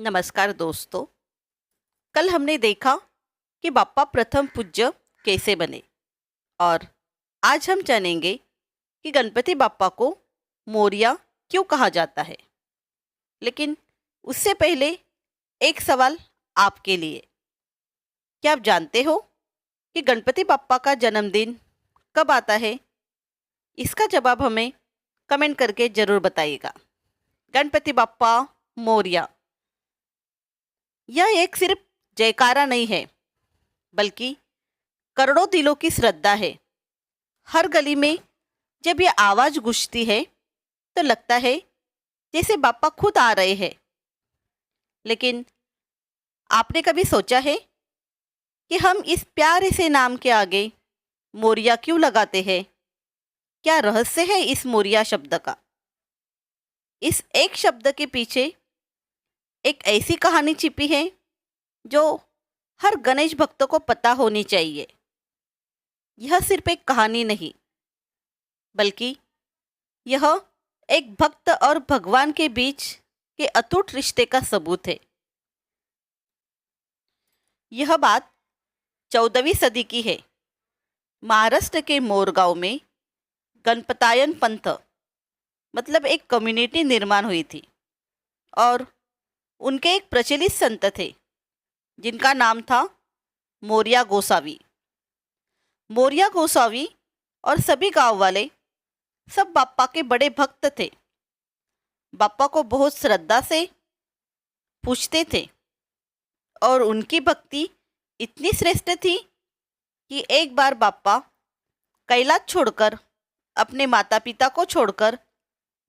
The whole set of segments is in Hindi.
नमस्कार दोस्तों। कल हमने देखा कि बाप्पा प्रथम पूज्य कैसे बने और आज हम जानेंगे कि गणपति बाप्पा को मोरया क्यों कहा जाता है। लेकिन उससे पहले एक सवाल आपके लिए। क्या आप जानते हो कि गणपति बाप्पा का जन्मदिन कब आता है? इसका जवाब हमें कमेंट करके ज़रूर बताइएगा। गणपति बाप्पा मोरया, यह एक सिर्फ जयकारा नहीं है, बल्कि करोड़ों दिलों की श्रद्धा है। हर गली में जब ये आवाज़ गूंजती है तो लगता है जैसे बाप्पा खुद आ रहे हैं। लेकिन आपने कभी सोचा है कि हम इस प्यारे से नाम के आगे मोरिया क्यों लगाते हैं? क्या रहस्य है इस मोरिया शब्द का? इस एक शब्द के पीछे एक ऐसी कहानी छिपी है जो हर गणेश भक्त को पता होनी चाहिए। यह सिर्फ एक कहानी नहीं, बल्कि यह एक भक्त और भगवान के बीच के अटूट रिश्ते का सबूत है। यह बात 14वीं सदी की है। महाराष्ट्र के मोरगांव में गणपतायन पंथ मतलब एक कम्युनिटी निर्माण हुई थी और उनके एक प्रचलित संत थे जिनका नाम था मोरया गोसावी। मोरया गोसावी और सभी गांव वाले सब बाप्पा के बड़े भक्त थे। बाप्पा को बहुत श्रद्धा से पूजते थे और उनकी भक्ति इतनी श्रेष्ठ थी कि एक बार बाप्पा कैलाश छोड़कर, अपने माता पिता को छोड़कर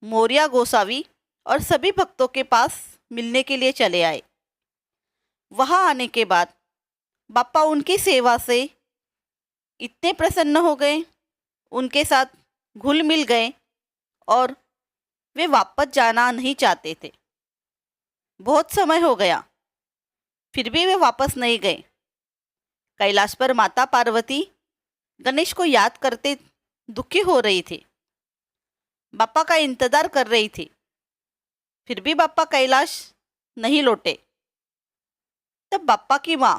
मोरया गोसावी और सभी भक्तों के पास मिलने के लिए चले आए। वहाँ आने के बाद बाप्पा उनकी सेवा से इतने प्रसन्न हो गए, उनके साथ घुल मिल गए और वे वापस जाना नहीं चाहते थे। बहुत समय हो गया, फिर भी वे वापस नहीं गए। कैलाश पर माता पार्वती गणेश को याद करते दुखी हो रही थी, बाप्पा का इंतजार कर रही थी। फिर भी बाप्पा कैलाश नहीं लौटे। तब बाप्पा की माँ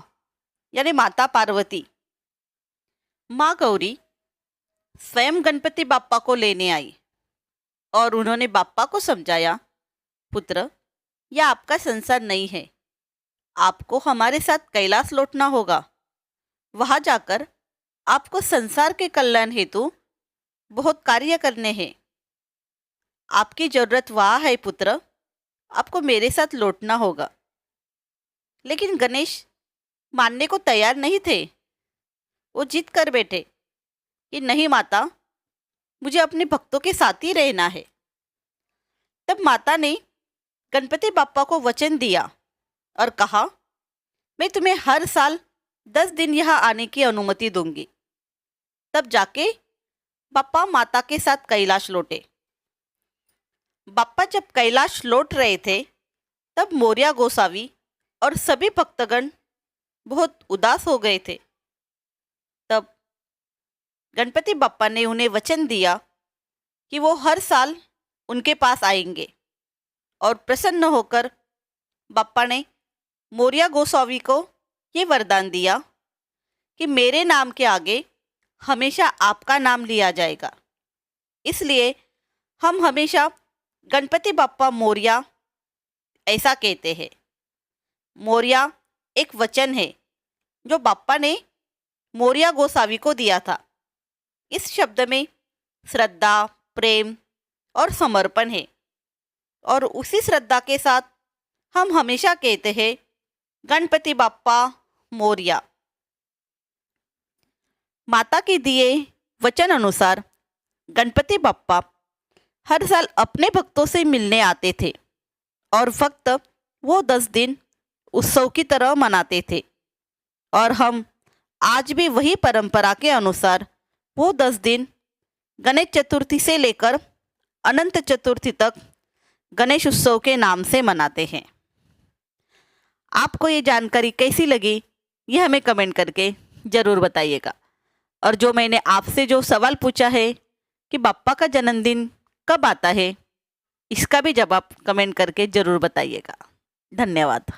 यानी माता पार्वती, माँ गौरी स्वयं गणपति बाप्पा को लेने आई और उन्होंने बाप्पा को समझाया, पुत्र, यह आपका संसार नहीं है, आपको हमारे साथ कैलाश लौटना होगा। वहाँ जाकर आपको संसार के कल्याण हेतु बहुत कार्य करने हैं। आपकी जरूरत वहाँ है पुत्र, आपको मेरे साथ लौटना होगा। लेकिन गणेश मानने को तैयार नहीं थे। वो जिद कर बैठे कि नहीं माता, मुझे अपने भक्तों के साथ ही रहना है। तब माता ने गणपति बाप्पा को वचन दिया और कहा, मैं तुम्हें हर साल 10 दिन यहाँ आने की अनुमति दूंगी। तब जाके बाप्पा माता के साथ कैलाश लौटे। बाप्पा जब कैलाश लौट रहे थे तब मोरया गोसावी और सभी भक्तगण बहुत उदास हो गए थे। तब गणपति बाप्पा ने उन्हें वचन दिया कि वो हर साल उनके पास आएंगे और प्रसन्न होकर बाप्पा ने मोरया गोसावी को ये वरदान दिया कि मेरे नाम के आगे हमेशा आपका नाम लिया जाएगा। इसलिए हम हमेशा गणपति बाप्पा मोरया ऐसा कहते हैं। मोरया एक वचन है जो बाप्पा ने मोरया गोसावी को दिया था। इस शब्द में श्रद्धा, प्रेम और समर्पण है और उसी श्रद्धा के साथ हम हमेशा कहते हैं गणपति बाप्पा मोरया। माता के दिए वचन अनुसार गणपति बाप्पा हर साल अपने भक्तों से मिलने आते थे और भक्त वो 10 दिन उत्सव की तरह मनाते थे और हम आज भी वही परंपरा के अनुसार वो 10 दिन गणेश चतुर्थी से लेकर अनंत चतुर्थी तक गणेश उत्सव के नाम से मनाते हैं। आपको ये जानकारी कैसी लगी, ये हमें कमेंट करके ज़रूर बताइएगा। और जो मैंने आपसे जो सवाल पूछा है कि बाप्पा का जन्मदिन कब आता है, इसका भी जवाब कमेंट करके ज़रूर बताइएगा। धन्यवाद।